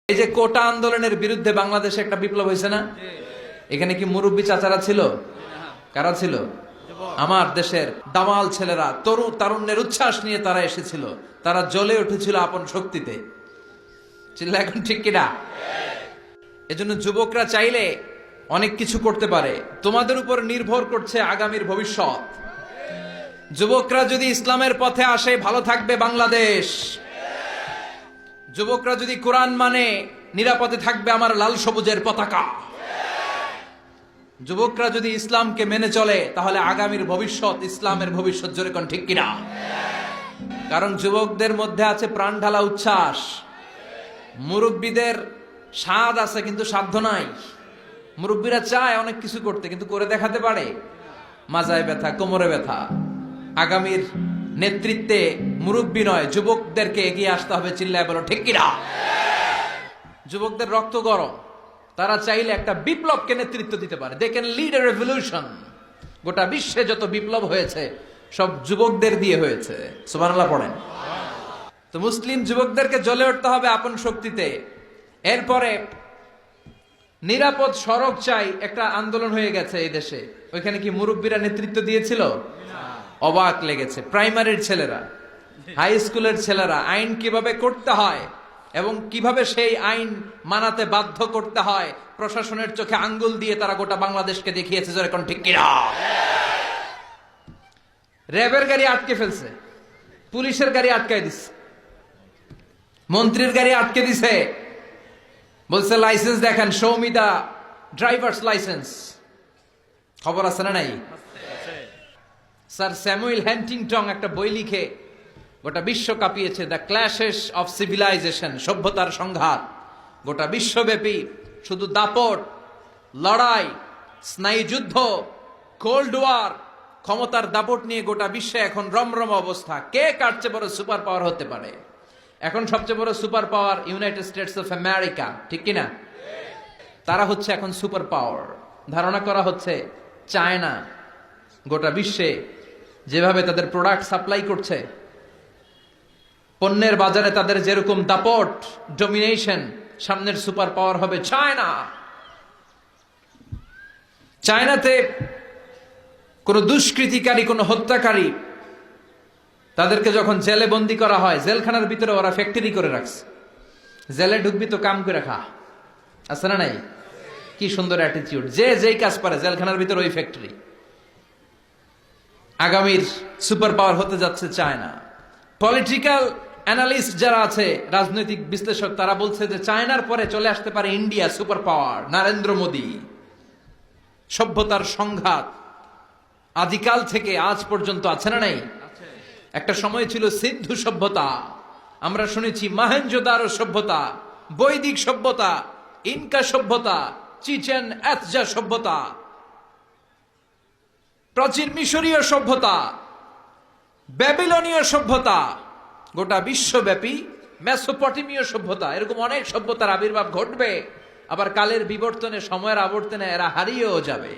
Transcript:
এই যে কোটা আন্দোলনের বিরুদ্ধে বাংলাদেশে একটা বিপ্লব হয়েছে না? এখানে কি মুরব্বী চাচারা ছিল? কারা ছিল? আমার দেশের দামাল ছেলেরা, তারুণ্যের উচ্ছ্বাস নিয়ে তারা এসেছিল। তারা জ্বলে উঠেছিল আপন শক্তিতে। চিল্লা এখন ঠিক কিনা? এজন্য যুবকরা চাইলে অনেক কিছু করতে পারে। তোমাদের উপর নির্ভর করছে আগামীর ভবিষ্যৎ। যুবকরা যদি ইসলামের পথে আসে, ভালো থাকবে বাংলাদেশ। যুবকরা যদি কোরআন মানে, নিরাপদে থাকবে আমার লাল সবুজের পতাকা। যুবকরা যদি ইসলামকে মেনে চলে, তাহলে আগামীর ভবিষ্যৎ ইসলামের ভবিষ্যৎ। জোরে কোন ঠিক কিনা? কারণ যুবকদের মধ্যে আছে প্রাণ ঢালা উচ্ছ্বাস। মুরব্বীদের স্বাদ আছে কিন্তু সাধ্য নাই। মুরব্বীরা চায় অনেক কিছু করতে, কিন্তু করে দেখাতে পারে? মাজায় ব্যথা, কোমরে ব্যথা। আগামীর নেতৃত্বে মুরব্বী নয়, যুবকদেরকে এগিয়ে আসতে হবে। চিল্লায় বলো ঠিক কিনা? যুবকদের রক্ত গরম। তারা চাইলে একটা বিপ্লবকে নেতৃত্ব দিতে পারে। They can lead a revolution. গোটা বিশ্বে যত বিপ্লব হয়েছে সব যুবকদের দিয়ে হয়েছে। সুবহানাল্লাহ পড়েন। তো মুসলিম যুবকদেরকে জ্বলে উঠতে হবে আপন শক্তিতে। এরপরে নিরাপদ সড়ক চাই, একটা আন্দোলন হয়ে গেছে এই দেশে। ওইখানে কি মুরব্বীরা নেতৃত্ব দিয়েছিল? অবাক লেগেছে। প্রাইমারির ছেলেরা, হাই স্কুলের ছেলেরা আইন কিভাবে করতে হয় এবং কিভাবে সেই আইন মানাতে বাধ্য করতে হয়, প্রশাসনের চোখে আঙ্গুল দিয়ে তারা গোটা বাংলাদেশকে দেখিয়েছে। যেরকম ঠিক কিনা? র্যাবের গাড়ি আটকে ফেলছে, পুলিশের গাড়ি আটকাই দিচ্ছে, মন্ত্রীর গাড়ি আটকে দিছে। বলছে লাইসেন্স দেখেন, show me the driver's licence. খবর আছে না নাই? স্যার স্যামুয়েল হ্যান্টিংটন একটা বই লিখে গোটা বিশ্ব কাঁপিয়েছে, দ্য ক্ল্যাশেস অফ সিভিলাইজেশন, সভ্যতার সংঘাত। গোটা বিশ্বব্যাপী শুধু দাপট, লড়াই, স্নায়ুযুদ্ধ, কোল্ড ওয়ার, ক্ষমতার দাপট নিয়ে গোটা বিশ্বে এখন রমরম অবস্থা। কে কার চেয়ে বড় সুপার পাওয়ার হতে পারে? এখন সবচেয়ে বড় super power United states of America, ঠিক কিনা? তারা হচ্ছে এখন সুপার পাওয়ার। ধারণা করা হচ্ছে চায়না গোটা বিশ্বে যেভাবে তাদের প্রোডাক্ট সাপ্লাই করছে, পণ্যের বাজারে তাদের যেরকম দাপট, ডমিনেশন, সামনের সুপার পাওয়ার হবে চায়না। চায়নাতে কোন দুষ্কৃতিকারী, কোন হত্যাকারী, তাদেরকে যখন জেলে বন্দি করা হয়, জেলখানার ভিতরে ওরা ফ্যাক্টরি করে রাখছে। জেলে ঢুকবি তো কাম করে খা, আছে না নাই? কি সুন্দর অ্যাটিটিউড। যে যেই কাজ পারে জেলখানার ভিতরে ওই ফ্যাক্টরি। আগামীর সুপার পাওয়ার হতে যাচ্ছে চায়না। পলিটিক্যাল অ্যানালিস্ট যারা আছে, রাজনৈতিক বিশ্লেষক, তারা বলছে যে চায়নার পরে চলে আসতে পারে India super power, Narendra Modi. সভ্যতার সংঘাত আদিকাল থেকে আজ পর্যন্ত আছে না নাই? একটা সময় ছিল সিন্ধু সভ্যতা, আমরা শুনেছি মহেঞ্জোদারো সভ্যতা, বৈদিক সভ্যতা, ইনকা সভ্যতা, চিচেন এৎজা সভ্যতা, প্রাচীন মিশরীয় সভ্যতা, ব্যাবিলনীয় সভ্যতা, গোটা বিশ্বব্যাপী মেসোপটেমীয় সভ্যতা। এরকম অনেক সভ্যতার আবির্ভাব ঘটবে। আবার কালের বিবর্তনে, সময়ের আবর্তনে এরা হারিয়েও যাবে।